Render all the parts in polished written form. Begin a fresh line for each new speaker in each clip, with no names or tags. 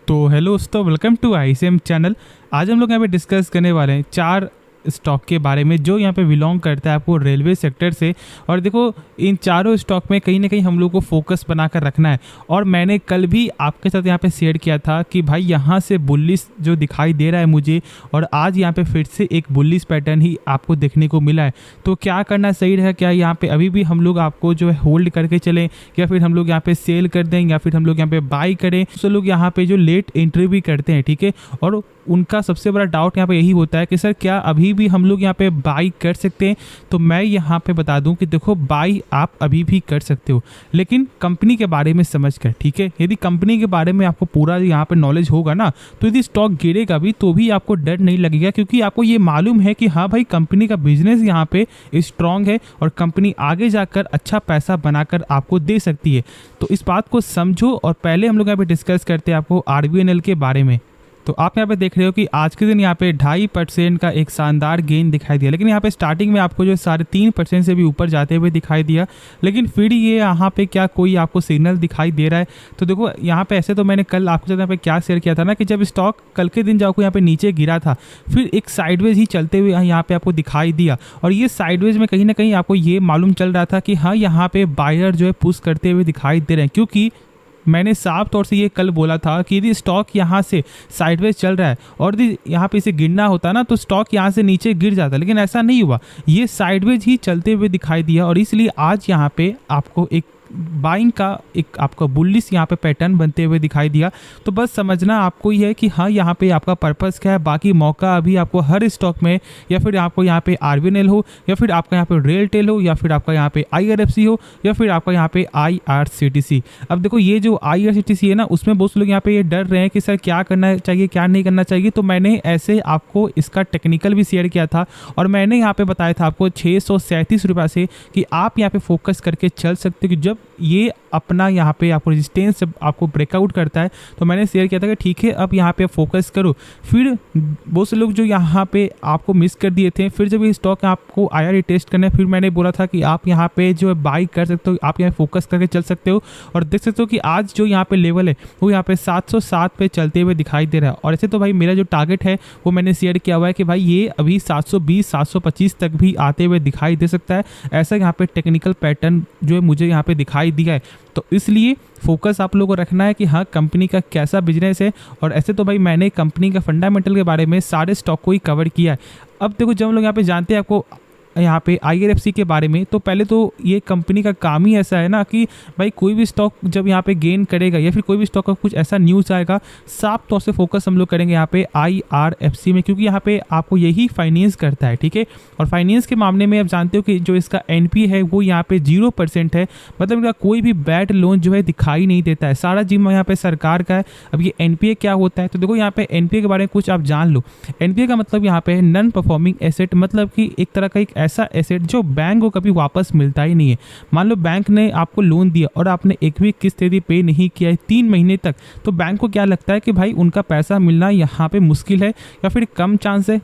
तो हेलो दोस्तों, welcome to ICM channel. आज हम लोग यहाँ पे डिस्कस करने वाले हैं 4 स्टॉक के बारे में जो यहाँ पे बिलोंग करता है आपको रेलवे सेक्टर से। और देखो, इन चारों स्टॉक में कहीं ना कहीं हम लोग को फोकस बनाकर रखना है। और मैंने कल भी आपके साथ यहाँ पे शेयर किया था कि भाई यहाँ से बुलिश जो दिखाई दे रहा है मुझे, और आज यहाँ पे फिर से एक बुलिश पैटर्न ही आपको देखने को मिला है। तो क्या करना सही रहेगा? क्या यहाँ पे अभी भी हम लोग आपको जो है होल्ड करके चलें, या फिर हम लोग यहाँ पे सेल कर दें, या फिर हम लोग यहाँ पे बाई करें? तो लोग यहाँ पे जो लेट एंट्री भी करते हैं, ठीक है, और उनका सबसे बड़ा डाउट यहाँ पे यही होता है कि सर क्या अभी भी हम लोग यहाँ पे बाई कर सकते हैं? तो मैं यहाँ पे बता दूं कि देखो, बाई आप अभी भी कर सकते हो, लेकिन कंपनी के बारे में समझ कर, ठीक है। यदि कंपनी के बारे में आपको पूरा यहाँ पे नॉलेज होगा ना, तो यदि स्टॉक गिरेगा भी तो भी आपको डर नहीं लगेगा, क्योंकि आपको ये मालूम है कि हाँ भाई, कंपनी का बिजनेस यहाँ पे स्ट्रांग है और कंपनी आगे जाकर अच्छा पैसा बनाकर आपको दे सकती है। तो इस बात को समझो। और पहले हम लोग यहाँ पे डिस्कस करते हैं आपको आरबीएनएल के बारे में। तो आप यहाँ पे देख रहे हो कि आज के दिन यहाँ पे 2.5% का एक शानदार गेन दिखाई दिया, लेकिन यहाँ पे स्टार्टिंग में आपको जो 3.5% से भी ऊपर जाते हुए दिखाई दिया, लेकिन फिर ये यहाँ पे क्या कोई आपको सिग्नल दिखाई दे रहा है? तो देखो यहाँ पे ऐसे तो मैंने कल आपके साथ यहाँ पे क्या शेयर किया था ना, कि जब स्टॉक कल के दिन जाओ यहाँ पे नीचे गिरा था, फिर एक साइडवेज ही चलते हुए यहाँ पे आपको दिखाई दिया। और ये साइडवेज में कहीं ना कहीं आपको ये मालूम चल रहा था कि हाँ, यहाँ पे बायर जो है पुश करते हुए दिखाई दे रहे हैं, क्योंकि मैंने साफ तौर से ये कल बोला था कि यदि स्टॉक यहाँ से साइडवेज चल रहा है और यदि यहाँ पे इसे गिरना होता ना, तो स्टॉक यहाँ से नीचे गिर जाता, लेकिन ऐसा नहीं हुआ। ये साइडवेज ही चलते हुए दिखाई दिया, और इसलिए आज यहाँ पे आपको एक बाइंग का एक आपका बुलिश यहाँ पे पैटर्न बनते हुए दिखाई दिया। तो बस समझना आपको ये है कि हाँ, यहाँ पे आपका पर्पस क्या है। बाकी मौका अभी आपको हर स्टॉक में, या फिर आपको यहाँ पे आरबीएनएल हो, या फिर आपका यहाँ पे रेलटेल हो, या फिर आपका यहाँ पे आईआरएफसी हो, या फिर आपका यहाँ पे आईआरसीटीसी। अब देखो, ये जो आईआरसीटीसी है ना, उसमें बहुत से लोग यहाँ पे ये डर रहे हैं कि सर क्या करना चाहिए, क्या नहीं करना चाहिए। तो मैंने ऐसे आपको इसका टेक्निकल भी शेयर किया था, और मैंने यहाँ पे बताया था आपको 637 रुपये से कि आप यहाँ पे फोकस करके चल सकते हो कि जब ये अपना यहाँ पे आपको रेजिस्टेंस जब आपको ब्रेकआउट करता है, तो मैंने शेयर किया था कि ठीक है, अब यहाँ पे फोकस करो। फिर बहुत से लोग जो यहाँ पे आपको मिस कर दिए थे, फिर जब ये स्टॉक आपको आया रिटेस्ट करने, फिर मैंने बोला था कि आप यहाँ पे जो है बाई कर सकते हो, आप यहाँ फोकस करके चल सकते हो। और देख सकते हो कि आज जो यहाँ पे लेवल है वो यहाँ पे 707 पे चलते हुए दिखाई दे रहा है। और ऐसे तो भाई मेरा जो टारगेट है वो मैंने शेयर किया हुआ है कि भाई ये अभी 720 725 तक भी आते हुए दिखाई दे सकता है। ऐसा यहाँ पे टेक्निकल पैटर्न जो है मुझे यहाँ पे दिखाई दिया है। तो इसलिए फोकस आप लोगों को रखना है कि हाँ, कंपनी का कैसा बिजनेस है। और ऐसे तो भाई मैंने कंपनी का फंडामेंटल के बारे में सारे स्टॉक को ही कवर किया है। अब देखो, जब हम लोग यहाँ पे जानते हैं आपको यहाँ पे आईआरएफसी के बारे में, तो पहले तो ये कंपनी का काम ही ऐसा है ना कि भाई कोई भी स्टॉक जब यहाँ पे गेन करेगा, या फिर कोई भी स्टॉक का कुछ ऐसा न्यूज़ आएगा, साफ तौर से फोकस हम लोग करेंगे यहाँ पे आईआरएफसी में, क्योंकि यहाँ पे आपको यही फाइनेंस करता है, ठीक है। और फाइनेंस के मामले में आप जानते हो कि जो इसका एनपीए है वो यहाँ पे 0% है, मतलब इनका कोई भी बैड लोन जो है दिखाई नहीं देता है। सारा जिम्मा यहाँ पे सरकार का है। अब ये एनपीए क्या होता है? तो देखो, यहाँ पे एनपीए के बारे में कुछ आप जान लो। एनपीए का मतलब यहाँ पे नॉन परफॉर्मिंग एसेट, मतलब कि एक तरह का एक ऐसा एसेट जो बैंक को कभी वापस मिलता ही नहीं है। मान लो बैंक ने आपको लोन दिया और आपने एक भी किस्त यदि पे नहीं किया है 3 महीने तक, तो बैंक को क्या लगता है कि भाई उनका पैसा मिलना यहाँ पे मुश्किल है, या फिर कम चांस है,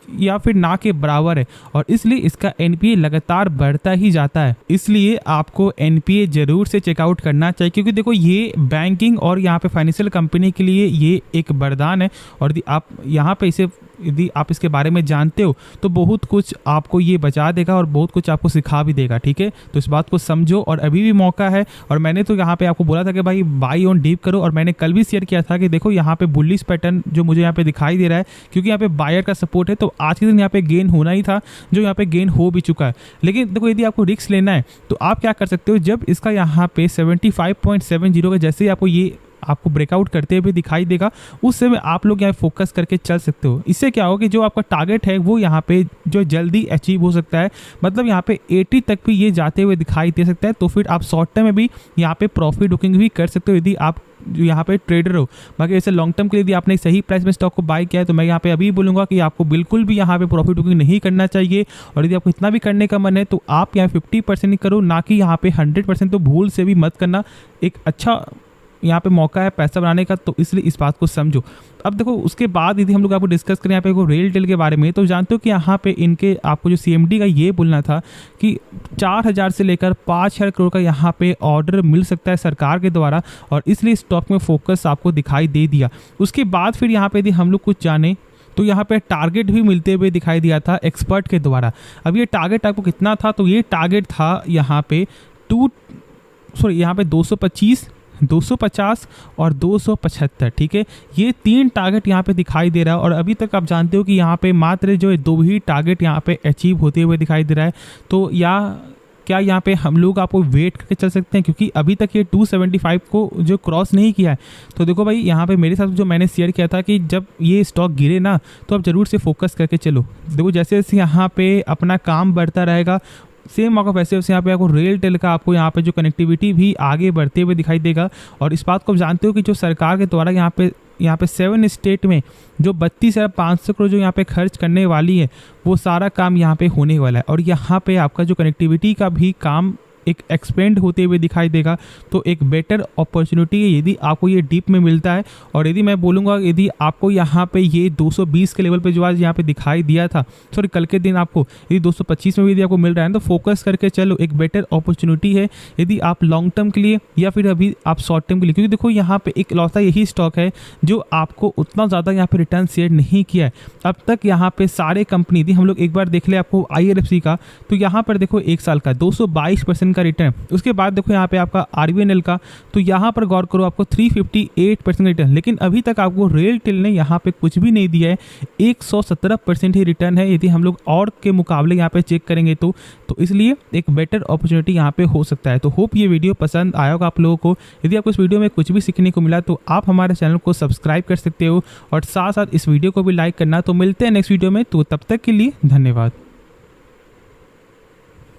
या फिर ना के बराबर है। और इसलिए इसका एनपीए लगातार बढ़ता ही जाता है। इसलिए आपको एनपीए जरूर से चेकआउट करना चाहिए, क्योंकि देखो, ये बैंकिंग और यहाँ पे फाइनेंशियल कंपनी के लिए ये एक वरदान है। और यदि आप यहाँ पे इसे यदि आप इसके बारे में जानते हो, तो बहुत कुछ आपको ये बचा देगा और बहुत कुछ आपको सिखा भी देगा, ठीक है। तो इस बात को समझो, और अभी भी मौका है। और मैंने तो यहाँ पे आपको बोला था कि भाई बाई ऑन डीप करो, और मैंने कल भी शेयर किया था कि देखो, यहाँ पे बुलिश पैटर्न जो मुझे यहाँ पे दिखाई दे रहा है, क्योंकि यहाँ पे बायर का सपोर्ट है। तो आज के दिन यहाँ पे गेन होना ही था, जो यहाँ पे गेन हो भी चुका है। लेकिन देखो, यदि आपको रिस्क लेना है तो आप क्या कर सकते हो, जब इसका यहाँ पे 75.70 का जैसे ही आपको ब्रेकआउट करते हुए दिखाई देगा, उस समय आप लोग यहाँ फोकस करके चल सकते हो। इससे क्या होगा कि जो आपका टारगेट है वो यहाँ पे जो जल्दी अचीव हो सकता है, मतलब यहाँ पे 80 तक भी ये जाते हुए दिखाई दे सकता है। तो फिर आप शॉर्ट टर्म में भी यहाँ पे प्रॉफिट बुकिंग भी कर सकते हो, यदि आप जो यहाँ पे ट्रेडर हो। बाकी ऐसे लॉन्ग टर्म के लिए यदि आपने सही प्राइस में स्टॉक को बाय किया है, तो मैं यहाँ पे अभी बोलूँगा कि आपको बिल्कुल भी यहाँ पे प्रॉफिट बुकिंग नहीं करना चाहिए। और यदि आपको इतना भी करने का मन है, तो आप यहाँ 50% ही करो, ना कि यहाँ पे 100%। तो भूल से भी मत करना। एक अच्छा यहाँ पे मौका है पैसा बनाने का, तो इसलिए इस बात को समझो। अब देखो उसके बाद यदि हम लोग आपको डिस्कस करें यहाँ पे रेलटेल के बारे में, तो जानते हो कि यहाँ पे इनके आपको जो CMD का ये बोलना था कि 4000 से लेकर 5000 करोड़ का यहाँ पे ऑर्डर मिल सकता है सरकार के द्वारा, और इसलिए स्टॉक में फोकस आपको दिखाई दे दिया। उसके बाद फिर यहाँ पे यदि हम लोग कुछ जाने तो यहाँ पे टारगेट भी मिलते हुए दिखाई दिया था एक्सपर्ट के द्वारा। अब ये टारगेट आपको कितना था, तो ये टारगेट था यहाँ पे यहाँ पे 225, 250 और 275, ठीक है। ये 3 टारगेट यहाँ पे दिखाई दे रहा है, और अभी तक आप जानते हो कि यहाँ पे मात्र जो है 2 ही टारगेट यहाँ पे अचीव होते हुए दिखाई दे रहा है। तो क्या यहाँ पे हम लोग आपको वेट करके चल सकते हैं, क्योंकि अभी तक ये 275 को जो क्रॉस नहीं किया है। तो देखो भाई यहाँ पे मेरे साथ जो मैंने शेयर किया था कि जब ये स्टॉक गिरे ना, तो आप ज़रूर से फोकस करके चलो। देखो जैसे जैसे यहाँ पे अपना काम बढ़ता रहेगा, सेम मौका वैसे वैसे यहाँ पे आपको रेलटेल का आपको यहाँ पे जो कनेक्टिविटी भी आगे बढ़ते हुए दिखाई देगा। और इस बात को आप जानते हो कि जो सरकार के द्वारा यहाँ पे 7 स्टेट में जो 32,500 करोड़ जो यहाँ पे खर्च करने वाली है, वो सारा काम यहाँ पे होने वाला है। और यहाँ पे आपका जो कनेक्टिविटी का भी काम एक एक्सपेंड होते हुए दिखाई देगा। तो एक बेटर अपॉर्चुनिटी है यदि आपको ये डीप में मिलता है। और यदि मैं बोलूँगा यदि आपको यहाँ पे ये 220 के लेवल पे जो आज यहाँ पे दिखाई दिया था, सॉरी कल के दिन आपको यदि 225 में भी यदि आपको मिल रहा है तो फोकस करके चलो, एक बेटर अपॉर्चुनिटी है यदि आप लॉन्ग टर्म के लिए या फिर अभी आप शॉर्ट टर्म के लिए। क्योंकि देखो यहाँ पे एक लौता यही स्टॉक है जो आपको उतना ज़्यादा यहाँ पे रिटर्न शेयर नहीं किया है अब तक। यहाँ पे सारे कंपनी यदि हम लोग एक बार देख ले आपको IRFC का, तो यहाँ पर देखो 1 साल का 222% का रिटर्न। उसके बाद देखो यहाँ पे आपका RVNL का, तो यहाँ पर गौर करो आपको 358% रिटर्न। लेकिन अभी तक आपको रेलटेल ने यहाँ पे कुछ भी नहीं दिया है, 117% ही रिटर्न है यदि हम लोग और के मुकाबले यहाँ पे चेक करेंगे तो इसलिए एक बेटर अपॉर्चुनिटी यहाँ पे हो सकता है। तो होप ये वीडियो पसंद आया होगा आप लोगों को। यदि आपको इस वीडियो में कुछ भी सीखने को मिला तो आप हमारे चैनल को सब्सक्राइब कर सकते हो, और साथ साथ इस वीडियो को भी लाइक करना। तो मिलते हैं नेक्स्ट वीडियो में, तो तब तक के लिए धन्यवाद।